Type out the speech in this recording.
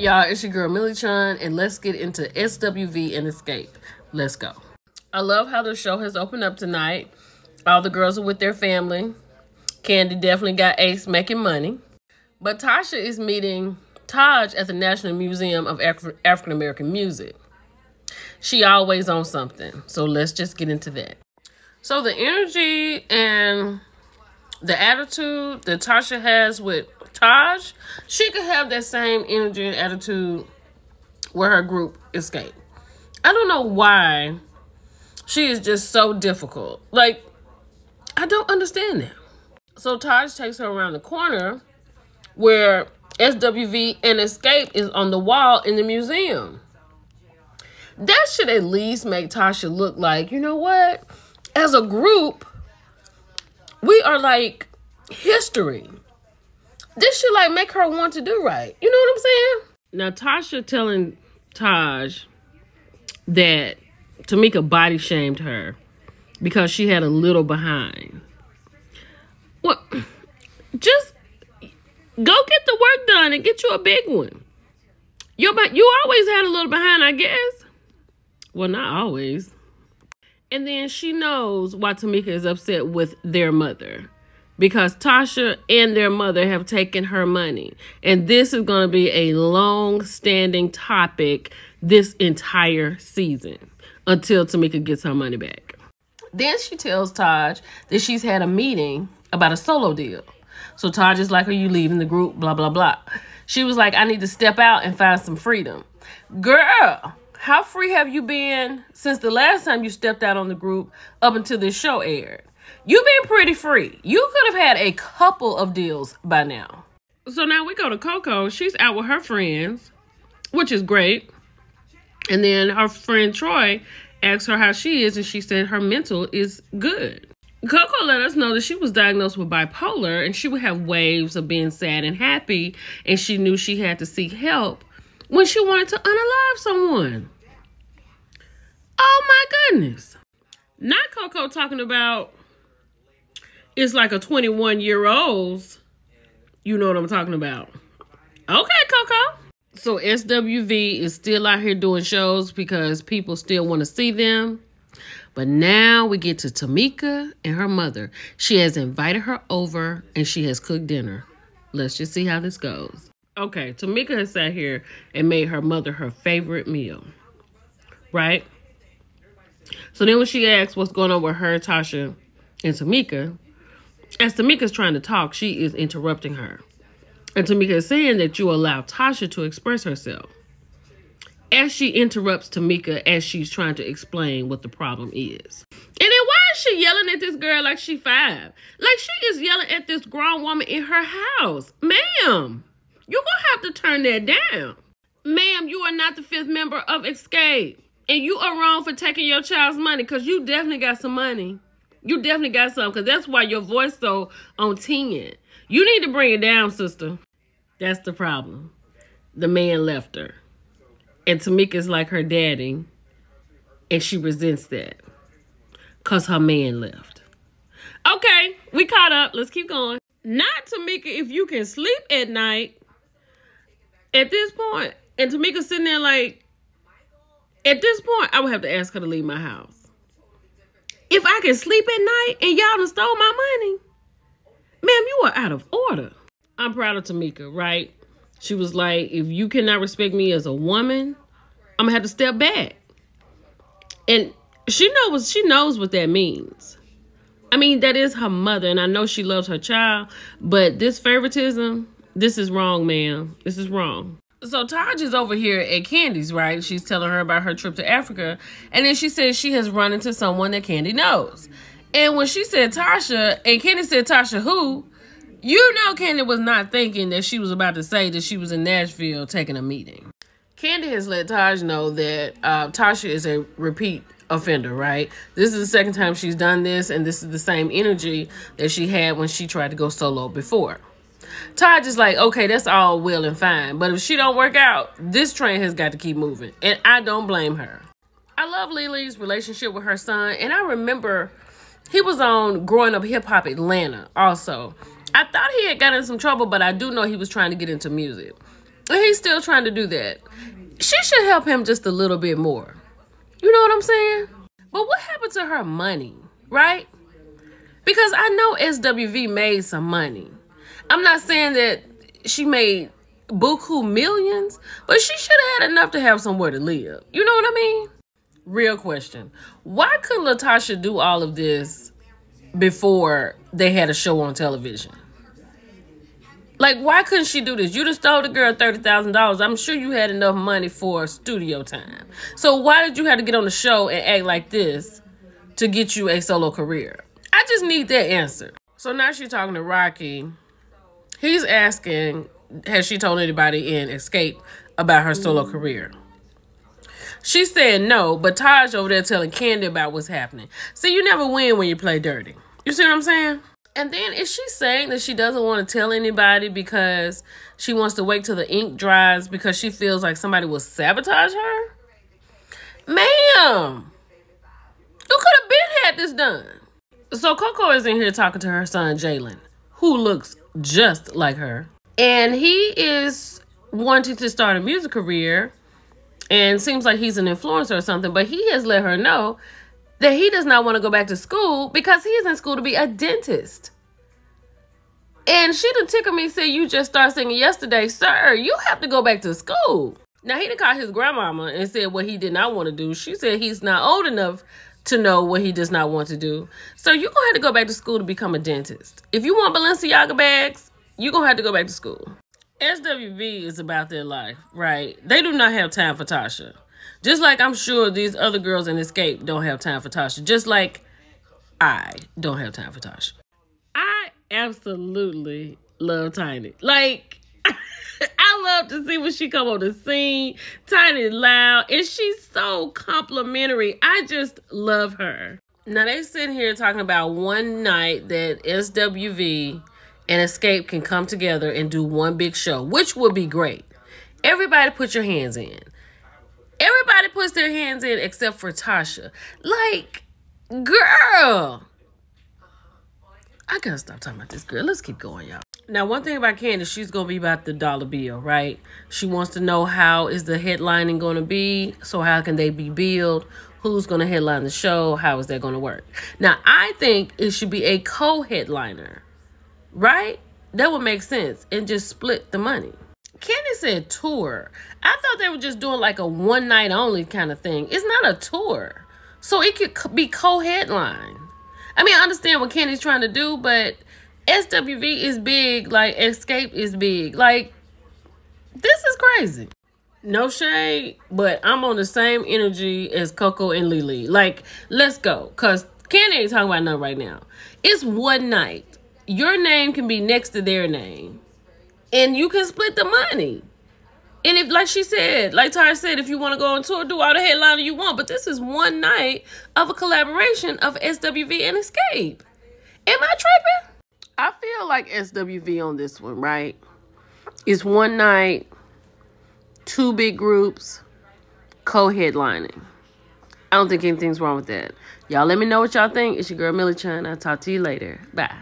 y'all? It's your girl Millie Chun, and let's get into SWV and XSCAPE. Let's go. I love how the show has opened up tonight. All the girls are with their family. Candy definitely got Ace making money. But Tasha is meeting Taj at the National Museum of African American Music. She always on something. So let's just get into that. So the energy and the attitude that Tasha has with Taj, she could have that same energy and attitude with her group XSCAPE. I don't know why she is just so difficult. Like, I don't understand that. So Taj takes her around the corner where SWV and XSCAPE is on the wall in the museum. That should at least make Tasha look like, you know what? As a group, we are like history. This should like make her want to do right. You know what I'm saying? Now, Tasha telling Taj that Tamika body shamed her because she had a little behind. Well, just go get the work done and get you a big one. You always had a little behind, I guess. Well, not always. And then she knows why Tamika is upset with their mother. Because Tasha and their mother have taken her money. And this is going to be a long-standing topic this entire season. Until Tamika gets her money back. Then she tells Taj that she's had a meeting about a solo deal. So Taj is like, are you leaving the group? Blah, blah, blah. She was like, I need to step out and find some freedom. Girl, how free have you been since the last time you stepped out on the group up until this show aired? You've been pretty free. You could have had a couple of deals by now. So now we go to Coco. She's out with her friends, which is great. And then her friend Troy asked her how she is, and she said her mental is good. Coco let us know that she was diagnosed with bipolar, and she would have waves of being sad and happy, and she knew she had to seek help when she wanted to unalive someone. Oh my goodness. Not Coco talking about it's like a 21-year-old's. You know what I'm talking about. Okay, Coco. So SWV is still out here doing shows because people still want to see them. But now we get to Tamika and her mother. She has invited her over and she has cooked dinner. Let's just see how this goes. Okay, Tamika has sat here and made her mother her favorite meal. Right? So then when she asks what's going on with her, Tasha, and Tamika, as Tamika's trying to talk, she is interrupting her. And Tamika is saying that you allow Tasha to express herself. As she interrupts Tamika as she's trying to explain what the problem is. And then why is she yelling at this girl like she 5? Like she is yelling at this grown woman in her house. Ma'am, you're going to have to turn that down. Ma'am, you are not the 5th member of XSCAPE. And you are wrong for taking your child's money because you definitely got some money. You definitely got some because that's why your voice so on 10. You need to bring it down, sister. That's the problem. The man left her. And Tamika's like her daddy. And she resents that. Because her man left. Okay, we caught up. Let's keep going. Not Tamika if you can sleep at night. At this point. And Tamika's sitting there like, at this point, I would have to ask her to leave my house. If I can sleep at night and y'all done stole my money, ma'am, you are out of order. I'm proud of Tamika, right? She was like, if you cannot respect me as a woman, I'm going to have to step back. And she knows what that means. I mean, that is her mother, and I know she loves her child, but this favoritism, this is wrong, ma'am. This is wrong. So Taj is over here at Candy's, right? She's telling her about her trip to Africa. And then she says she has run into someone that Candy knows. And when she said Tasha, and Candy said Tasha who, you know Candy was not thinking that she was about to say that she was in Nashville taking a meeting. Candy has let Taj know that Tasha is a repeat offender, right? This is the second time she's done this, and this is the same energy that she had when she tried to go solo before. Taj is like, okay, that's all well and fine, but if she don't work out, this train has got to keep moving, and I don't blame her. I love Lily's relationship with her son, and I remember he was on Growing Up Hip Hop Atlanta also. I thought he had gotten in some trouble, but I do know he was trying to get into music. And he's still trying to do that. She should help him just a little bit more. You know what I'm saying? But what happened to her money, right? Because I know SWV made some money. I'm not saying that she made buku millions, but she should have had enough to have somewhere to live. You know what I mean? Real question. Why couldn't Latasha do all of this before they had a show on television? Like, why couldn't she do this? You just stole the girl $30,000. I'm sure you had enough money for studio time. So why did you have to get on the show and act like this to get you a solo career? I just need that answer. So now she's talking to Rocky. He's asking, has she told anybody in Escape about her solo career? She's saying no, but Taj over there telling Candy about what's happening. See, you never win when you play dirty. You see what I'm saying? And then is she saying that she doesn't want to tell anybody because she wants to wait till the ink dries because she feels like somebody will sabotage her? Ma'am, you could have been had this done. So Coco is in here talking to her son, Jalen, who looks just like her. And he is wanting to start a music career and seems like he's an influencer or something. But he has let her know that he does not want to go back to school because he is in school to be a dentist. And she done tickled me, said, you just started singing yesterday. Sir, you have to go back to school. Now, he done called his grandmama and said what he did not want to do. She said he's not old enough to know what he does not want to do. So you're going to have to go back to school to become a dentist. If you want Balenciaga bags, you're going to have to go back to school. SWV is about their life, right? They do not have time for Tasha. Just like I'm sure these other girls in Escape don't have time for Tasha. Just like I don't have time for Tasha. I absolutely love Tiny. Like, I love to see when she come on the scene. Tiny loud. And she's so complimentary. I just love her. Now, they sitting here talking about one night that SWV and Escape can come together and do one big show, which would be great. Everybody put your hands in. Everybody puts their hands in except for Tasha. Like, girl. I gotta stop talking about this girl. Let's keep going, y'all. Now, one thing about Candace, she's gonna be about the dollar bill, right? She wants to know how is the headlining gonna be. So how can they be billed? Who's gonna headline the show? How is that gonna work? Now, I think it should be a co-headliner, right? That would make sense and just split the money. Candy said tour. I thought they were just doing like a one night only kind of thing. It's not a tour. So it could be co-headline. I mean, I understand what Candy's trying to do, but SWV is big. Like, Escape is big. Like, this is crazy. No shade, but I'm on the same energy as Coco and Lily. Like, let's go. Because Candy ain't talking about nothing right now. It's one night. Your name can be next to their name. And you can split the money. And if, like she said, like Ty said, if you want to go on tour, do all the headliner you want. But this is one night of a collaboration of SWV and Escape. Am I tripping? I feel like SWV on this one, right? It's one night, two big groups, co-headlining. I don't think anything's wrong with that. Y'all let me know what y'all think. It's your girl, Millie Chan. I'll talk to you later. Bye.